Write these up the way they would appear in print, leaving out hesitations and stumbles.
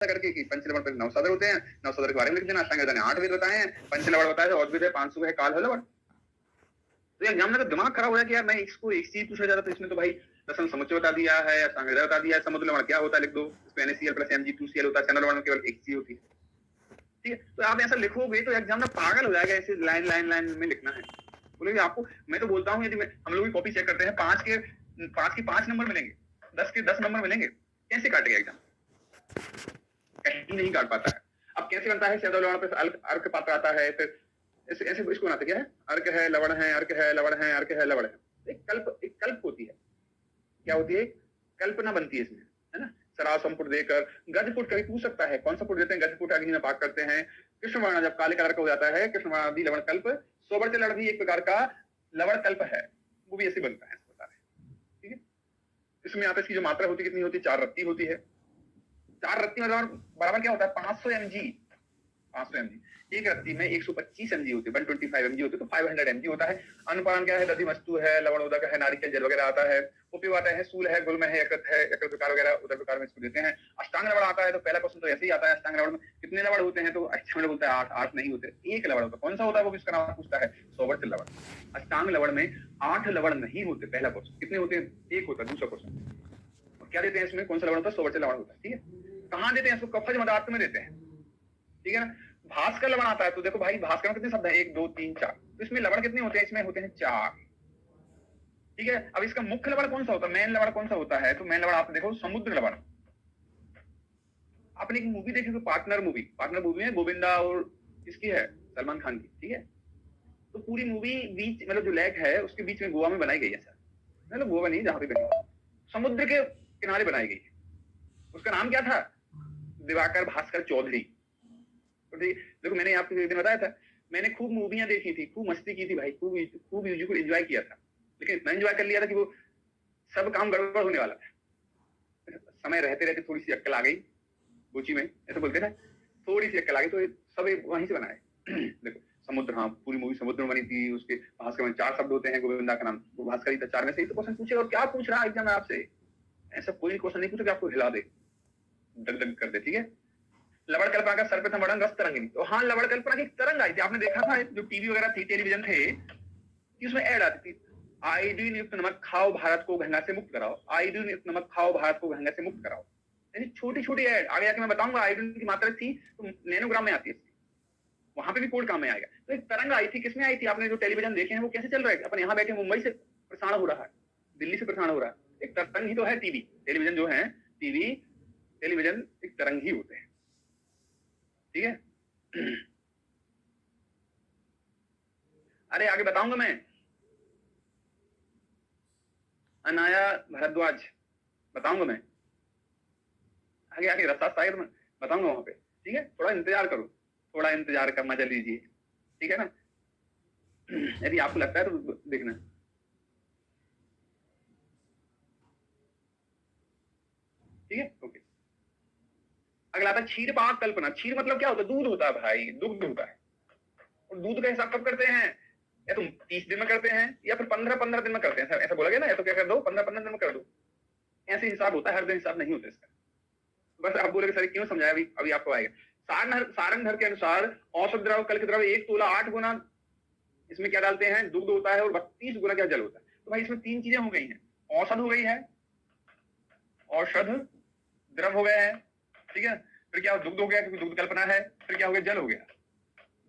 करके कि पंचलवण पर 9 सदर होते हैं, 9 सदर के बारे में लिख देना। अष्टांग हृदय ने 8 वेद बताए हैं, पंचलवण बताया है, औद्भिद है, 500 है, काल है, लवण। तो एग्जाम में तो दिमाग खराब हो जाए कि यार मैं इसको एक चीज पूछा जा रहा था, इसमें तो भाई दशम समुच्चय बता दिया है, अष्टांग हृदय बता दिया है, समुद्र लवण क्या होता है लिख दो, इसमें NaCl प्लस Mg2Cl होता है, चंद्र लवण में केवल एक चीज होती है। ठीक है, तो आप ऐसा लिखोगे तो एग्जाम में पागल हो जाएगा, ऐसे लाइन लाइन लाइन में लिखना है। बोलेंगे आपको, मैं तो बोलता हूँ यदि हम लोग भी कॉपी चेक करते हैं, 5 के 5 नंबर मिलेंगे, 10 के 10 नंबर मिलेंगे, कैसे काटेगा एग्जाम? कहीं नहीं काट पाता है। अब कैसे बनता है? सैदव लवण पे अर्क पात्र आता है, फिर ऐसे ऐसे इसको बनाते क्या है, अर्क है लवण है, अर्क है लवण है, अर्क है लवण है। एक कल्प होती है। क्या होती है? कल्पना बनती है इसमें, है ना। सराव संपुट देकर गजपुट कभी पूछ सकता है, कौन सा पुट देते हैं? गजपुट अग्नि में पाक करते हैं। कृष्ण वर्ण जब काले कलर का हो जाता है, कृष्ण वर्णादि लवण कल्प। सोबरते लड़ भी एक प्रकार का लवण कल्प है, वो भी ऐसे बनता है, बता रहे। ठीक है, इसमें आता है इसकी जो मात्रा होती है कितनी होती है? 4 रत्ती होती है। 4 रत्ती मतलब बराबर क्या होता है? 500 mg। 500 mg एक रत्ती में 125 mg होती है, 125 mg होती है, तो 500 mg होता है। अनुपान क्या है? दधि वस्तु है, लवण उदक है, नारिकेल जल वगैरह आता है। उपयोग आता है सूल है, गुल्म है, यकृत है, यकृत विकार वगैरह उदर विकार में इसको देते हैं। अष्टांग लवण आता है, तो पहला क्वेश्चन तो ऐसे ही आता है, अष्टांग लवण में कितने लवण होते हैं? तो अच्छा बोलता है 8। 8 नहीं होते, एक लवण होता है। कौन सा होता है वो? किसका नाम पूछता है? सोवर्त लवण। अष्टांग लवण में 8 लवण नहीं होते, पहला क्वेश्चन। कितने होते हैं? एक होता है। दूसरा क्वेश्चन क्या देते हैं इसमें? कौन सा लवण होता है? सोवर्त लवण होता है। ठीक है, कहां देते हैं इसको? कफज मदार्थ में देते हैं। ठीक है ना। भास्कर लवण आता है, तो देखो भाई भास्कर में कितने शब्द है? 1 2 3 4, तो इसमें लवण कितने होते हैं? इसमें होते हैं 4। ठीक है, अब इसका मुख्य लवण कौन सा होता है? मेन लवण कौन सा होता है? तो मेन लवण आप देखो समुद्र लवण। आपने एक मूवी देखी तो पार्टनर मूवी है, गोविंदा और किसकी है? सलमान खान की। ठीक है, तो पूरी मूवी बीच मतलब जो लेक है उसके बीच में गोवा में बनाई गई है सर, मतलब गोवा नहीं, जहां पे बनी, समुद्र के किनारे बनाई गई है। उसका नाम क्या था? दिवाकर भास्कर चौधरी। तो देखो मैंने आपको एक दिन बताया था, मैंने खूब मूवियां देखी थी, खूब मस्ती की थी भाई, खूब म्यूजिक एंजॉय किया था, लेकिन इतना एंजॉय कर लिया था कि वो सब काम गड़बड़ होने वाला था। समय रहते रहते थोड़ी सी अक्कल आ गई, कोची में ऐसे बोलते थे, थोड़ी सी अक्कल आ गई तो सब वहीं से बनाए। देखो समुद्र, हाँ पूरी मूवी समुद्र में बनी थी। उसके भास्कर में 4 शब्द होते हैं, गोविंदा का नाम वो भास्कर ही था। 4 में से ही तो क्वेश्चन पूछेगा, और क्या पूछ रहा है एग्जाम में आपसे? ऐसा कोई क्वेश्चन नहीं पूछा कि आपको हिला दे, दग दग कर दे। ठीक है, लवण कल्पना का सर्वप्रथम वर्णन रस तरंगिनी। तो हाँ, लवण कल्पना की तरंग आई थी, आपने देखा था जो टीवी वगैरह थी, टेलीविजन थे, उसमें ऐड आती थी, आयोडीन युक्त नमक खाओ, भारत को गंगा से मुक्त कराओ। आयोडीन युक्त नमक खाओ, भारत को गंगा से मुक्त कराओ। यानी छोटी छोटी ऐड आगे आके मैं बताऊंगा। आयोडीन की मात्रा थी तो नैनोग्राम में आती है, वहां पे भी कोड काम में आएगा। तो एक तरंग आई थी, किसमें आई थी? आपने जो टेलीविजन देखे हैं वो कैसे चल रहा है? अपन यहाँ बैठे मुंबई से प्रसारण हो रहा है, दिल्ली से प्रसारण हो रहा है। एक तरंग ही तो है टीवी, टेलीविजन जो है, टीवी टेलीविजन एक तरंग ही होते हैं। ठीक है, अरे आगे बताऊंगा मैं। अनाया भारद्वाज बताऊंगा मैं, आगे आगे रास्ता शायद मैं बताऊंगा वहां पे। ठीक है, थोड़ा इंतजार करो, थोड़ा इंतजार का मजा लीजिए। ठीक है ना, यदि आपको लगता है तो देखना। ठीक है, ओके। अगला आता है क्षीर पाक कल्पना। क्षीर मतलब क्या होता है? दूध होता है भाई, दुग्ध होता है। और दूध का हिसाब कब करते हैं? या तुम 30 दिन में करते हैं या फिर 15-15 दिन में करते हैं, ऐसा बोला गया ना, या तो क्या कर दो 15-15 दिन में कर दो, ऐसे हिसाब होता है, हर दिन हिसाब नहीं होता इसका। बस आप बोले सर क्यों समझाया, अभी आपको आएगा। सारंगधर के अनुसार औसत द्रव कल के द्रव 1 तोला 8 गुना इसमें क्या डालते हैं? दुग्ध होता है, और 32 गुना क्या जल होता है। तो भाई इसमें 3 चीजें हो गई हैं, औसत हो गई है, औषध द्रव हो गया है। ठीक है, फिर क्या दुग्ध हो गया क्योंकि दुग्ध कल्पना है, फिर क्या हो गया? जल हो गया।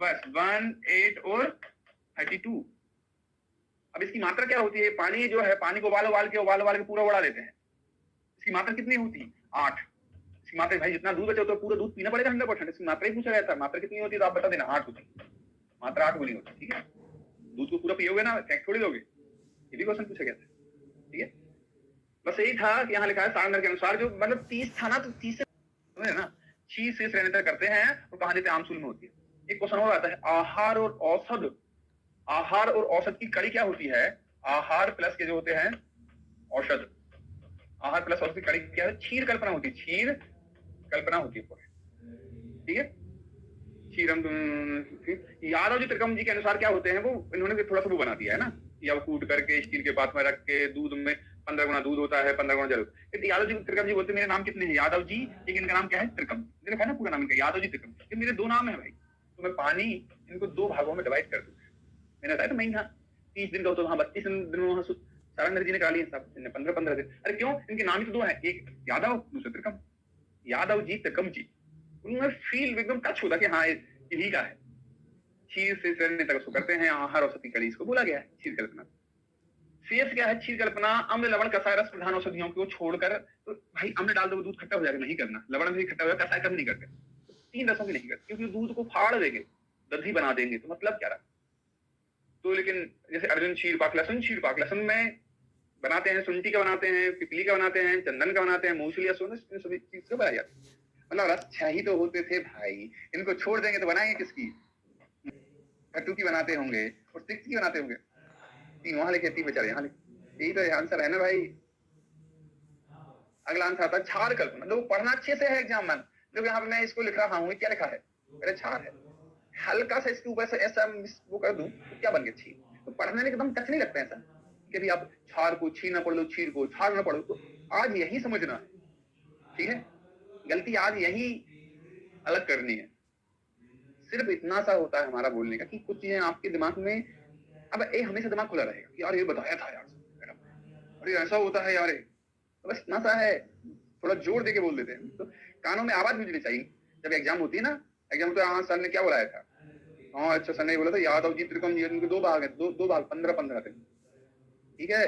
बस 1 8 और 32। अब इसकी मात्रा क्या होती है? पानी जो है, पानी को उबाल के पूरा उड़ा देते हैं। इसकी मात्रा कितनी होती है? 8। इसकी मात्रा भाई जितना दूध बचा तो पूरा दूध पीना पड़ेगा 100%। इसकी मात्रा ही पूछा गया था, मात्रा कितनी होती है तो आप बता देना। 8 होती है मात्रा, 8 गुनी होती है। ठीक है, दूध को पूरा पियोगे ना, फेंक थोड़ी दोगे, ये भी क्वेश्चन पूछा गया था। ठीक है, बस यही था कि यहाँ लिखा है सारंगधर के अनुसार, जो मतलब 30 था ना, तो 30 से ना 6 से रहने तक करते हैं, और कहा देते आमसूल में होती है। एक क्वेश्चन और आता है, आहार और औषध। आहार और औषध की कड़ी क्या होती है? आहार प्लस के जो होते हैं औषध, आहार प्लस औषध की कड़ी क्या है? क्षीर कल्पना होती है, क्षीर कल्पना होती है पूरे। ठीक है, क्षीरम यादव जी त्रिकम जी के अनुसार क्या होते हैं? वो इन्होंने थोड़ा सा वो बना दिया है ना, या वो कूट करके स्टील के पात्र में रख के दूध में 15 गुना दूध होता है, 15 गुना जल। यादव जी त्रिकम जी बोलते मेरे नाम कितने हैं? यादव जी, लेकिन इनका नाम क्या है? त्रिकम। देखा ना पूरा नाम इनका, यादव जी त्रिकम। ये मेरे 2 नाम है भाई, तो मैं पानी इनको 2 भागों में डिवाइड कर दूं। मैंने बताया था मैं यहाँ 30 दिन का हो तो वहां 32 दिन में वहां सारंग जी ने करा लिया साहब, 15-15 दिन। अरे क्यों? इनके नाम ही तो 2 है, एक यादव, दूसरा त्रिकम। यादव जी त्रिकम जी, उनमें फील एकदम टच होता कि हाँ इन्हीं का है। क्षीर से शरीर तक उसको करते हैं, आहार औषधि कड़ी इसको बोला गया है क्षीर कल्पना। शेष क्या है? क्षीर कल्पना अम्ल लवण कसाय रस प्रधान औषधियों को छोड़कर। तो भाई अम्ल डाल दो दूध खट्टा हो जाएगा, नहीं करना। लवण भी खट्टा हो जाएगा, कसाय कभी नहीं करते। 3 रसों की नहीं करते, क्योंकि दूध को फाड़ देंगे, दधी बना देंगे, तो मतलब क्या रहा? तो लेकिन जैसे अर्जुन क्षीर पाक लहसुन में बनाते हैं, शुंठी का बनाते हैं, पिपली का बनाते हैं, चंदन का बनाते हैं, मूसली सभी चीज का बनाया जाता है। मतलब रस 6 ही तो होते थे भाई, इनको छोड़ देंगे तो बनाएंगे किसकी? कट्टू की बनाते होंगे और 6 की बनाते होंगे। 3 वहां लिखे, 3 बेचारे यहाँ लिखे। यही तो आंसर है ना भाई। अगला आंसर आता है क्षार कल्पना। देखो पढ़ना अच्छे से है एग्जाम में। देखो यहाँ पे मैं इसको लिख रहा हूँ, क्या लिखा है? अरे क्षार है, हल्का सा इसके ऊपर से ऐसा वो कर दूं तो क्या बन गया? क्षीर। तो पढ़ने में एकदम टच नहीं लगता ऐसा कि भी आप क्षार को क्षीर ना पढ़ लो, क्षीर को क्षार ना पढ़ो। तो आज यही समझना है, ठीक है? गलती आज यही अलग करनी है। सिर्फ इतना सा होता है हमारा बोलने का कि कुछ चीजें आपके दिमाग में, अब हमेशा दिमाग खुला रहेगा कि यार ये बताया था यार, अरे ऐसा होता है यार, तो बस इतना सा है। थोड़ा जोर देके बोल देते हैं, तो कानों में आवाज गूंजनी चाहिए जब एग्जाम होती है ना। एग्जाम तो हाँ सर ने क्या बुलाया था? हाँ अच्छा सर ने बोला था यादव जी त्रिकम जी, उनके 2 भाग है, 2 भाग 15-15 दिन, ठीक है?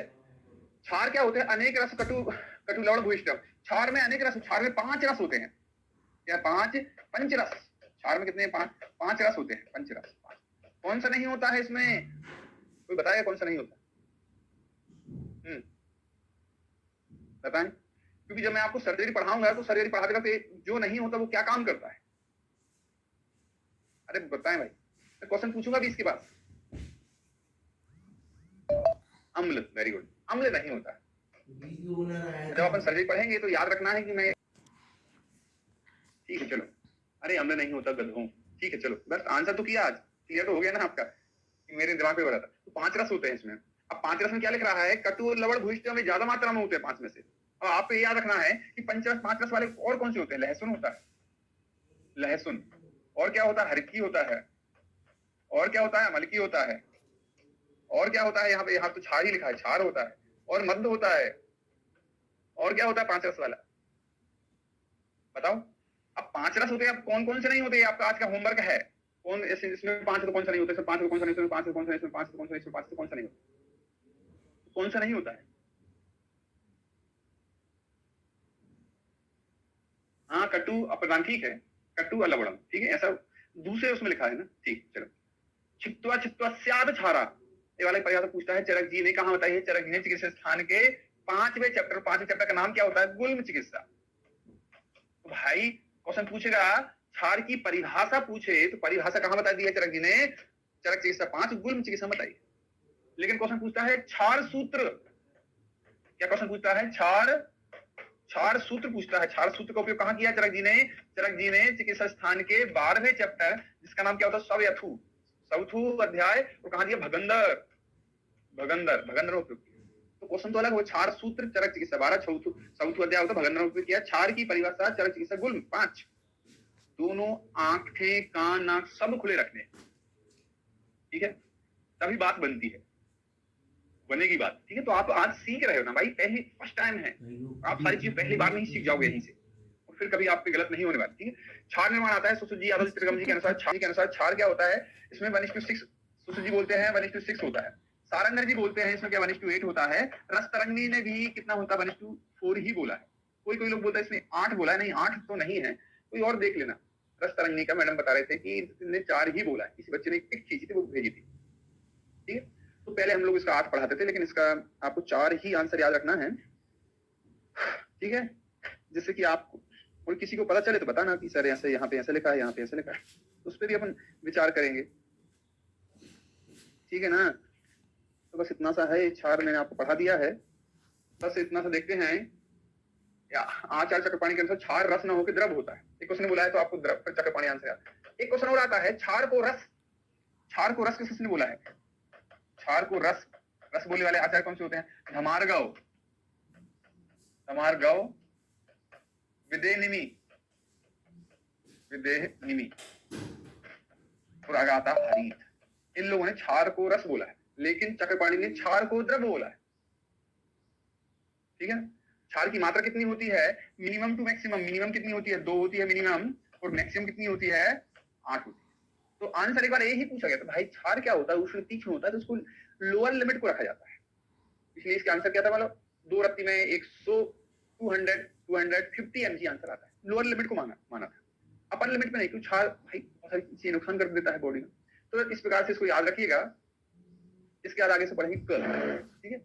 क्षार क्या होते हैं? अनेक रस कटु कटु लवण भूयिष्ठम। क्षार में अनेक रस, क्षार में 5 रस होते हैं। क्या? 5 पंचरस। क्षार में कितने? 5 रस होते हैं, पंचरस। कौन सा नहीं होता है इसमें? कोई बताएगा कौन सा नहीं होता? बताएं, क्योंकि जब मैं आपको सर्जरी पढ़ाऊंगा तो सर्जरी पढ़ाते वक्त जो नहीं होता वो क्या काम करता है? अरे बताएं भाई, मैं क्वेश्चन पूछूंगा भी इसके बाद। अम्ल, वेरी गुड, अम्ल नहीं होता। जब अपन सर्जरी पढ़ेंगे तो याद रखना है कि मैं, ठीक है चलो। अरे अम्ल नहीं होता गधों, ठीक है चलो, बस आंसर तो किया आज, क्लियर तो हो गया ना आपका कि मेरे दिमाग में बड़ा था। तो 5 रस होते हैं इसमें। अब 5 रस में क्या लिख रहा है? कटु और लवण भूयिष्ठ में ज्यादा मात्रा में होते हैं 5 में से। और आपको ये याद रखना है कि 5 रस वाले और कौन से होते हैं? लहसुन होता है, लहसुन। और क्या होता है? हरकी होता है। और क्या होता है? मलकी होता है। और क्या होता है? यहाँ पे, यहाँ तो क्षार ही लिखा है, क्षार होता है। और मध्य होता है। और क्या होता है 5 रस वाला? बताओ। अब 5 रस होते हैं, अब कौन कौन से नहीं होते? आपका आज का होमवर्क है। कौन इसमें 5 तो कौन सा नहीं होता? 5 तो कौन सा नहीं? 5 तो कौन सा नहीं? 5 तो कौन सा नहीं? 5 तो कौन सा नहीं होता? कौन सा नहीं होता है? हाँ कट्टू अप्रदान, ठीक है, कट्टू अलवड़म, ठीक है, ऐसा दूसरे उसमें लिखा है ना, ठीक। चलो, छित्वा छित्वा स्याद छारा, ये वाला परिभाषा पूछता है चरक जी ने, कहा बताइए? चरक जी ने चिकित्सा स्थान के 5वें चैप्टर का नाम क्या होता है? गुल्म चिकित्सा। तो भाई क्वेश्चन पूछेगा, क्षार की परिभाषा पूछे तो परिभाषा कहां बता दी है चरक जी ने? चरक चिकित्सा 5, गुल्म चिकित्सा बताइए। लेकिन क्वेश्चन पूछता है क्षार सूत्र, क्या क्वेश्चन पूछता है? क्षार सूत्र पूछता है। क्षार सूत्र का उपयोग कहां किया चरक जी ने? चरक जी ने चिकित्सा स्थान के 12वें चैप्टर, जिसका नाम क्या होता है? सवयथु, चौथू अध्याय, और कहा दिया भगंदर, भगंदर, भगंदर उपयोग किया। तो क्वेश्चन तो अलग हो। क्षार सूत्र चरक चिकित्सा 12, चौथू अध्याय होता है भगंदर उपयोग किया। क्षार की परिभाषा चरक चिकित्सा गुल्म 5, दोनों आंखें कान नाक सब खुले रखने, ठीक है, तभी बात बनती है, बनेगी बात, ठीक है? तो आप आज सीख रहे हो ना भाई, पहली फर्स्ट टाइम है, आप सारी चीज पहली बार में ही सीख जाओगे यहीं से, और फिर कभी आप पे गलत नहीं होने वाली, ठीक है? क्षार निर्माण आता है सुश्रुत जी यादव त्रिकम जी के अनुसार। क्षार क्या होता है? इसमें 1:6 सुश्रुत जी बोलते हैं, 1:6 होता है। सारंगर जी बोलते हैं इसमें क्या 1:8 होता है। रस तरंगी ने भी कितना होता है? 1:4 ही बोला है। कोई लोग बोलता है इसमें 8 बोला है, नहीं 8 तो नहीं है, कोई और देख लेना। रस तरंगी का मैडम बता रहे थे कि इसने 4 ही बोला है, किसी बच्चे ने एक पिक खींची थी वो भेजी थी, ठीक है? तो पहले हम लोग इसका 8 पढ़ाते थे, लेकिन इसका आपको 4 ही आंसर याद रखना है, ठीक है? जिससे कि आपको और किसी को पता चले तो बताना कि सर ऐसे यहाँ पे ऐसे लिखा है, यहाँ पे ऐसे लिखा है, उस पर भी अपन विचार करेंगे, ठीक है ना? तो बस इतना सा है, क्षार मैंने आपको पढ़ा दिया है, बस इतना सा देखते हैं। आचार्य चक्रपाणी के अनुसार क्षार रस न होकर द्रव होता है। एक क्वेश्चन बोला है तो आपको द्रव पर चक्रपाणी आंसर याद। एक क्वेश्चन और आता है, क्षार को रस किसने बोला है? क्षार को रस बोलने वाले आचार्य कौन से होते हैं? धमार्गव, समार गौ विदे निमी पुरागाता हरित। इन लोगों ने क्षार को रस बोला है, लेकिन चक्रपाणी ने क्षार को द्रव्य बोला है। ठीक है, क्षार की मात्रा कितनी होती है? Minimum to maximum. मिनिमम कितनी होती है? 2 होती है मिनिमम, और मैक्सिमम कितनी होती है? 8 होती है। तो आंसर एक बार यही पूछा गया था, भाई क्षार क्या होता है? उष्ण तीक्ष्ण होता है, तो उसको लोअर लिमिट को रखा जाता है। इसलिए इसका आंसर क्या था? मतलब 2 रत्ती में 100 250 mg आंसर आता है। लोअर लिमिट को माना था, अपर लिमिट में नहीं, क्योंकि क्षार भाई बहुत सारी चीजें नुकसान कर देता है बॉडी में। तो इस प्रकार से इसको याद रखिएगा। इसके बाद आगे से पढ़ेंगे कर्ल। ठीक है।